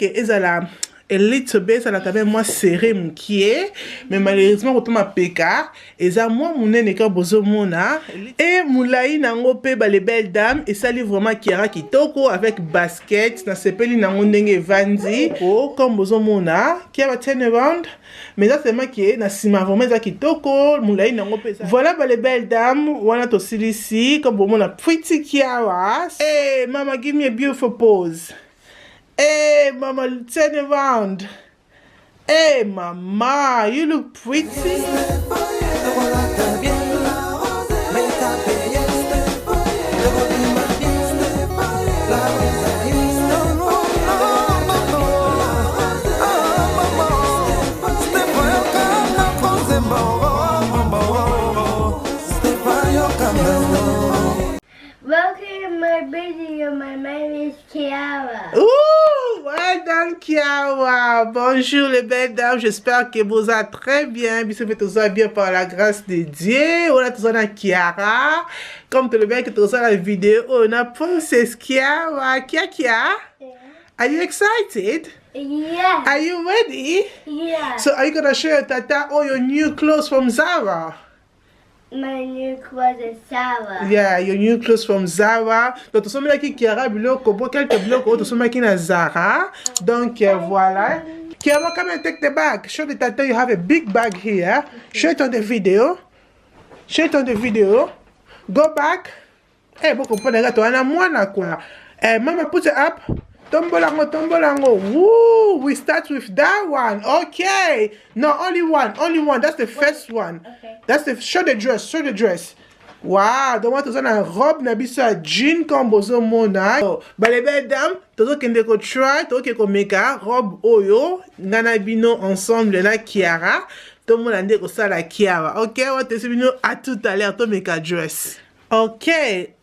que ezala elite base à la quand même moi serré qui est mais malheureusement quand on m'a péka eza moi mon neka bozo mona et moulai nango pe ba les belles dames et ça livre vraiment Kiara kitoko avec basket na sepeli nango ndenge vandi comme bozo mona qui va turn around mais ça c'est moi qui est na sima vraiment ça kitoko moulai nango pe voilà ba les belles dames wana to silisi comme bozo mona pretty Kiara. Hey mama, give me a beautiful pose. Hey, mama, turn around. Hey, mama, you look pretty. Welcome to my video. My name is Kiara. Ouh, well done Kiara. Bonjour les belles dames, j'espère que vous allez très bien. Bisous, faites tout ça bien par la grâce de Dieu. On a tout ça dans Kiara. Comme tout le bien que tout ça dans la vidéo, on a princesse Kiara. Kia. Yeah. Are you excited? Yeah. Are you ready? Yeah. So are you gonna show your tata all your new clothes from Zara? My new clothes is Sarah. Yeah, your new clothes from Zara. Donc, tu sommes là qui Kiara biloko, quelques biloko, tu sommes là qui na Zara. Donc, voilà. Kiara, come and take the bag. Show the tata you have a big bag here. Show it on the video. Show it on the video. Go back. Eh, bon, comprendre, tu as un moine quoi. Eh, mama, put it up. Tombolango. Woo! We start with that one. Okay. No, only one. That's the first one. Okay. That's the show the dress. Wow, donc moi, tu as une robe, na biso a jean comme bozo mona. Bah les belles dames, tu as kende ko try, tu as ko meka robe oyo, ngana bino ensemble na Kiara. Tout le monde a dit que ça la Kiara. Ok, on te suit à tout à l'heure, tu meka dress. Ok,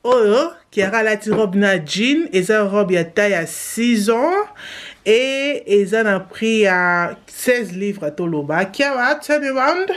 oyo, Kiara la ti robe na jean, et ça robe ya taille à 6 ans, et ça a pris à 16 livres à Toloba. Kiara, turn around.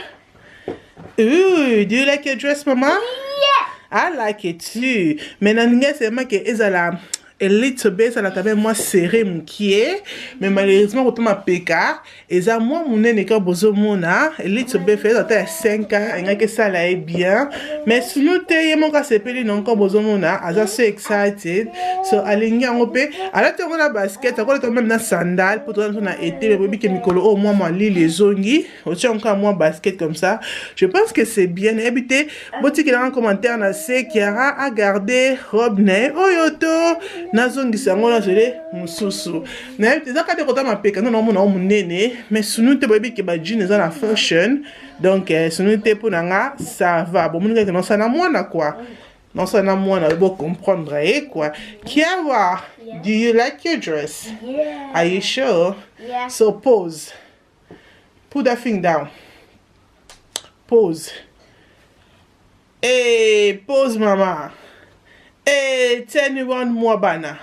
Ooh, do you like your dress, mama? Yeah. I like it too. Mais nange c'est moi que ezala elite base à la quand même moi serré qui est mais malheureusement quand on m'a péka eza moi mon neka bozo mona elite base fait à 5 ans et que ça là est bien mais sinon te yemo ka sepeli non ko bozo mona aza so excited so alingi ngope ala te ngona basket akola to même na sandal pour toi na été mais bobi ke mikolo au moins li les ongi au tient encore moi basket comme ça je pense que c'est bien habité boti que dans un commentaire na c'est Kiara a gardé robe né oyoto nazongisa ngona jele mususu na ezaka de kota mapeka non mona munene mais sunu te bobi ke ba jeans za na fashion donc sunu te ponanga ça va bon mun que non ça na mwana quoi non ça na mwana bo comprendre quoi Kiara, do you like your dress? Yeah. Are you sure? Yeah. So pose, put that thing down, pose. Hey, pose mama. Hey, turn around more bana.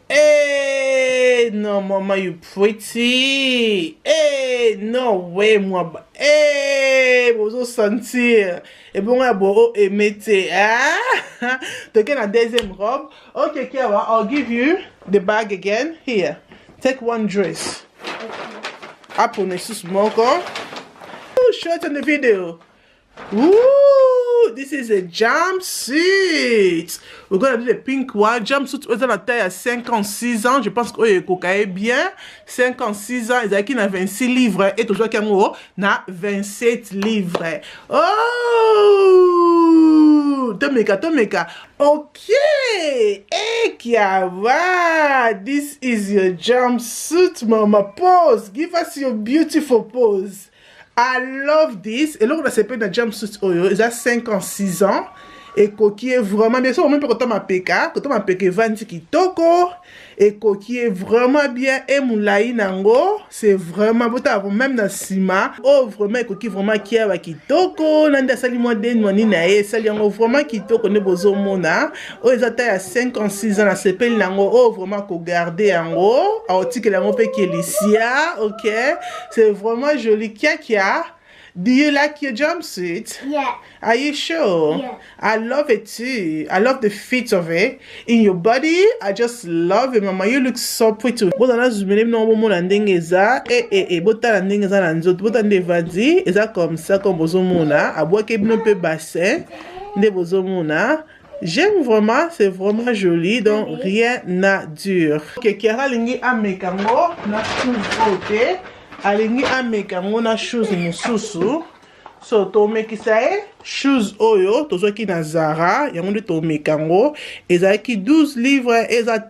Hey, no, mama, you pretty. Hey, no way, moi. Hey, vous sentir. Et bon, bon, mettez. Ah, tu as la deuxième robe. Okay, Kiara, I'll give you the bag again. Here, take one dress. Up on the small car. Show it on the video. Ooh, this is a jumpsuit. We're gonna do the pink one. Jumpsuit, on a la taille à 56 ans. Je pense que est bien. 56 ans, ils ont qui na 26 livres. Et toujours qui na 27 livres. Oh! Tomeka. Okay. Hey, Kiara, this is your jumpsuit, mama. Pose. Give us your beautiful pose. I love this. Et là, on a cette peine de jumpsuit oyo. Ils ont 56 ans. Et qui est vraiment bien sûr, on même peut quand on m'a péké vandi kitoko. Et qui est vraiment bien. Et moulai nango, c'est vraiment beau. Même dans Sima. Oh, vraiment, qui vraiment qui a kitoko. Nanda sali moi den moni nae. Sali yango vraiment kitoko ne bozo mona. Oh, ils ont à 56 ans. La sepel nango. Oh, vraiment qu'on garde yango. A oti que yango pe qui est licia. Ok. C'est vraiment joli. Kia. Do you like your jumpsuit? Yeah. Are you sure? Yeah. I love it too. I love the fit of it. In your body, I just love it, mama. You look so pretty. Bota na zoomé no mo na ndenge eza. Bota na ndenge eza na nzoto. Bota nde vandi. Eza comme ça comme bozomona. Abwake bino pe bassin. Nde bozomona. J'aime vraiment, c'est vraiment joli, donc rien n'a dur. Ok, Kiara lingi amekango na shoes ote. Alingi amekango na shoes mususu. So to mekisa e shoes oyo tozoki na Zara, yango nde to mekango. Ezalaki 12 livres,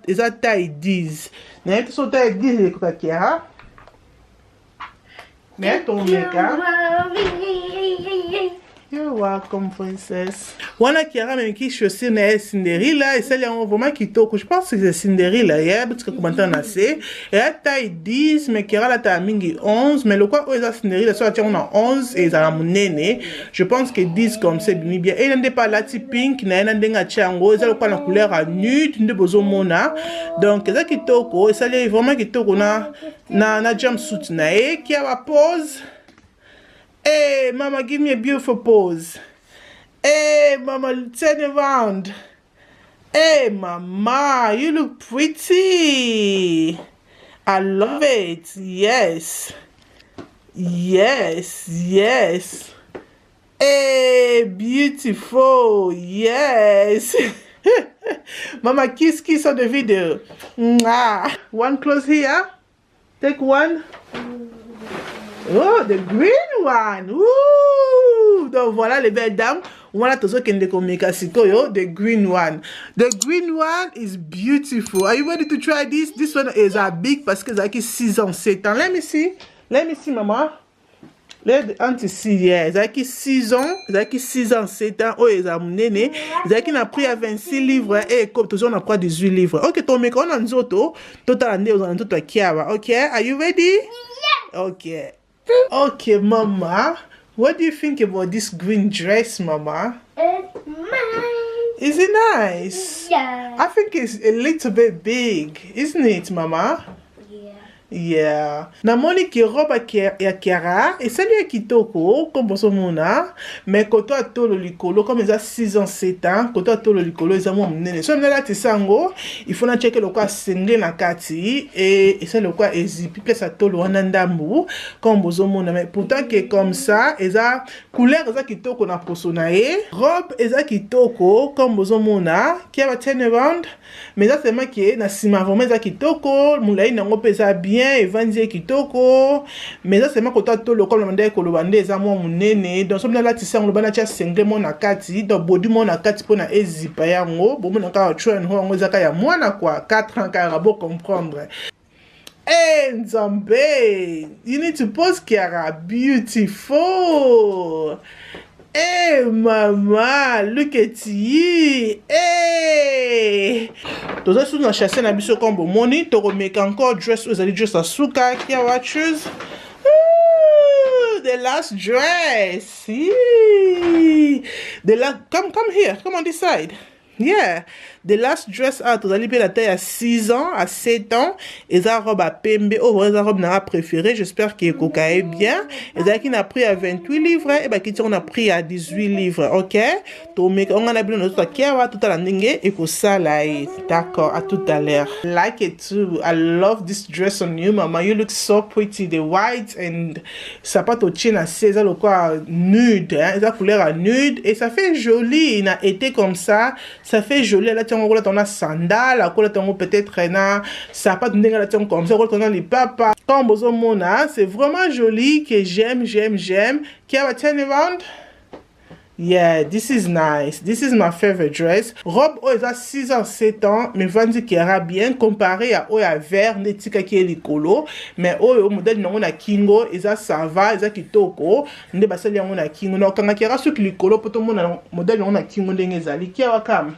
eza taille 10. Na yeto so taille 10 ekoka Kiara. Mais to meka. You're welcome, princess. Wana Kiara meki chaussure na Cinderella et celle vraiment kitoko. Je pense que c'est Cinderella. Il y a beaucoup de commentaires na c'est. Et la taille 10, mais Kiara la taille mingi 11, mais le quoi est Cinderella soit on a 11 et ça la monene. Je pense que 10 comme c'est bien. Et n'ende pas la type pink na n'endenga chango, ça le quoi la couleur à nude, n'ende bozo mona. Donc ça kitoko et ça est vraiment kitoko na jumpsuit na e qui a la pose. Hey, mama, give me a beautiful pose. Hey, mama, turn around. Hey, mama, you look pretty. I love it. Yes. Yes, yes. Hey, beautiful. Yes. Mama, kiss on the video. Mwah. One close here. Take one. Oh, the green one. Ooh. Donc voilà les belles dames. Voilà tout ce qu'on a comme yo. The green one. The green one is beautiful. Are you ready to try this? This one is a big parce que c'est 6 ans, 7 ans. Let me see. Let me see, mama. Let auntie see. Yeah, c'est 6 ans. C'est 6 ans, 7 ans. Oh, ils ont mené. C'est n'a pris à 26 livres et comme toujours on a pris 18 livres. Ok, ton mec on a nzoto. Total année on a nzoto kiawa. Ok, are you ready? Yeah. Ok. Okay, Mama. What do you think about this green dress, Mama? It's nice. Is it nice? Yeah. I think it's a little bit big, isn't it, Mama? Yeah. Yeah. Namoni ki roba ya Kiara et celle ya kitoko comme bosomona mais koto atolo likolo comme ils a 6 ans 7 ans koto atolo likolo ils a mo mnene so mnela tisango il faut na checker le quoi sengle na kati et c'est le quoi ezipi place atolo wana ndambu comme bosomona mais pourtant que comme ça ils a couleur za kitoko na posona e robe eza kitoko comme bosomona qui va turn around mais ça c'est moi qui na sima vraiment za kitoko mulai nango pesa bien et vanzi kitoko mais ça c'est moi kota tolo comme le ko lobande za mo munene donc so na tisa ngo bana cha sengle mo na kati donc body mo na kati pona ezipa yango bo mo na ka chuen ho ngo zaka ya mwana kwa 4 ans ka rabo comprendre. Hey Nzambe, you need to post Kiara, beautiful. Hey mama, look at you. Hey. Toza sous na chasse na biso comme moni, to remake encore dress aux ali dress asuka qui a choose. The last dress. Come here. Come on this side. Yeah. The last dress out, vous allez payer la taille à 6 ans, à 7 ans. Et ça robe à pembe. Oh, ça robe n'a préféré. J'espère qu'il est bien. Et ça qui n'a pris à 28 livres. Et bah, qui on a pris à 18 livres. Ok? Donc, on a bien notre kiawa tout à l'heure. Et que ça là. D'accord. À tout à l'heure. Like it too. I love this dress on you, mama. You look so pretty. The white and ça pas au chien à 16 ans, le quoi nude. Hein? Ça couleur à nude. Et ça fait joli. Il a été comme ça. Ça fait joli. Là, on a sandales, on peut-être na ça pas donner la comme ça, on a les papas. Comme mona, c'est vraiment joli que j'aime. Qui a turn around? Yeah, this is nice. This is my favorite dress. Robe oh, ils a 6 ans, 7 ans, mais vandi qui ira bien comparé à oh à vert, netika qui est likolo, mais oh au modèle non on a kingo, ils a ça va, ils a kitoko, nde basali on a kingo, non quand qui ira sur likolo pour tout le monde modèle on a kingo ndengezali qui a kam.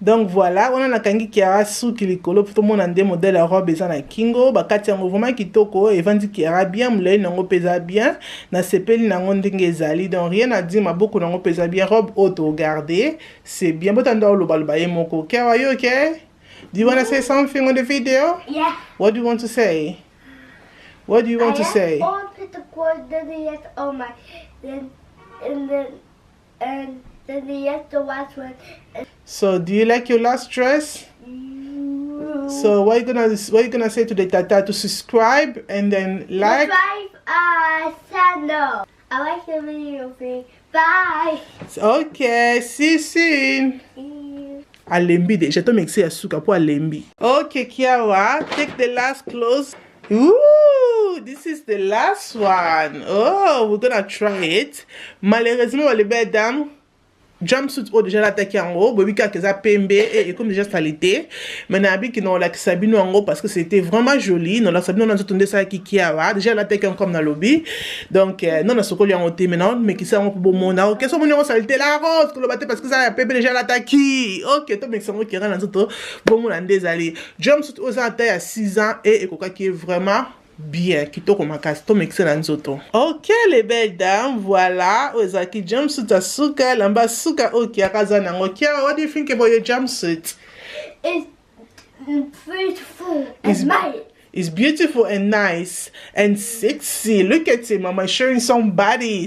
Donc voilà, on a la kangi qui a sous qui likolo pour tout le monde en des modèles à robe et na kingo, bakati yango vraiment kitoko et vandi qui ira bien, moulay nango pesa bien, na sepeli nango ndengezali, donc rien à dire, ma beaucoup nango pesa bien, robe haute regardez, c'est bien, botanda lo balbaye moko. Okay, are you okay? Do you want to say something on the video? Yeah. What do you want to say? What do you want to say? All put the cord, then he has oh my, then and then he has the last one. So do you like your last dress? So what you gonna say to the tata to subscribe and then like? Sandal. I like the video. Bye. Okay, see you soon. Alembi déjà, to mixer ya suka pour alembi. Okay, Kiawa, take the last clothes. Ooh, this is the last one. Oh, we're gonna try it. Malheureusement, les belles dames, jumpsuit o déjà l'attaqué en haut, bobi ka keza pembe et comme déjà salité. Maintenant abi qui non la sabino en haut parce que c'était vraiment joli. Non la sabino on a tourné ça qui kiawa. Déjà l'attaqué comme dans le lobby. Donc non na soko li en haut maintenant mais qui ça on peut bon mona. OK, so mon salité la rose que le batté parce que ça pembe déjà l'attaqué. OK, to mais ça on qui rentre dans tout bon mon désolé. Jumpsuit aux taille à 6 ans et koka qui est vraiment bien, kitoko makasi to mixe na nzoto. Ok les belles dames, voilà, ozaki jumpsuit asuka, lamba suka oki akaza nango. Kia, what do you think about your jumpsuit? It's beautiful and nice. It's beautiful and nice and sexy. Look at him, mama showing somebody.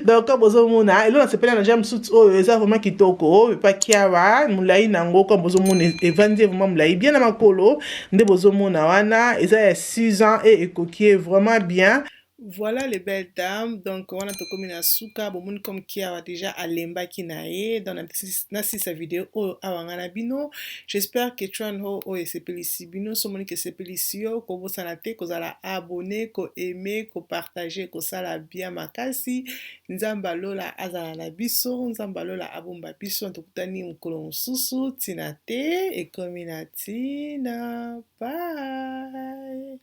Donc comme bozo mona, elo na sepela na jumpsuit o eza vraiment kitoko, pa kiawa, mulai nango comme bozo mona evandi vraiment mulai bien na makolo, nde bozo mona wana, eza ya 6 ans et ekoki vraiment bien. Voilà les belles dames, donc on a tout comme une souka, bon comme qui a déjà alemba kinae dans na sa vidéo o awangana bino. J'espère que tu en ho et c'est pelisi bino, so moni que c'est pelisio, ko vous sanate, ko zala abonné, ko aimer, ko partager, ko sala bien makasi. Nzamba lola azala na biso, nzamba lola abomba biso, ntukutani mukolo mususu, tinate, et kominatina, bye.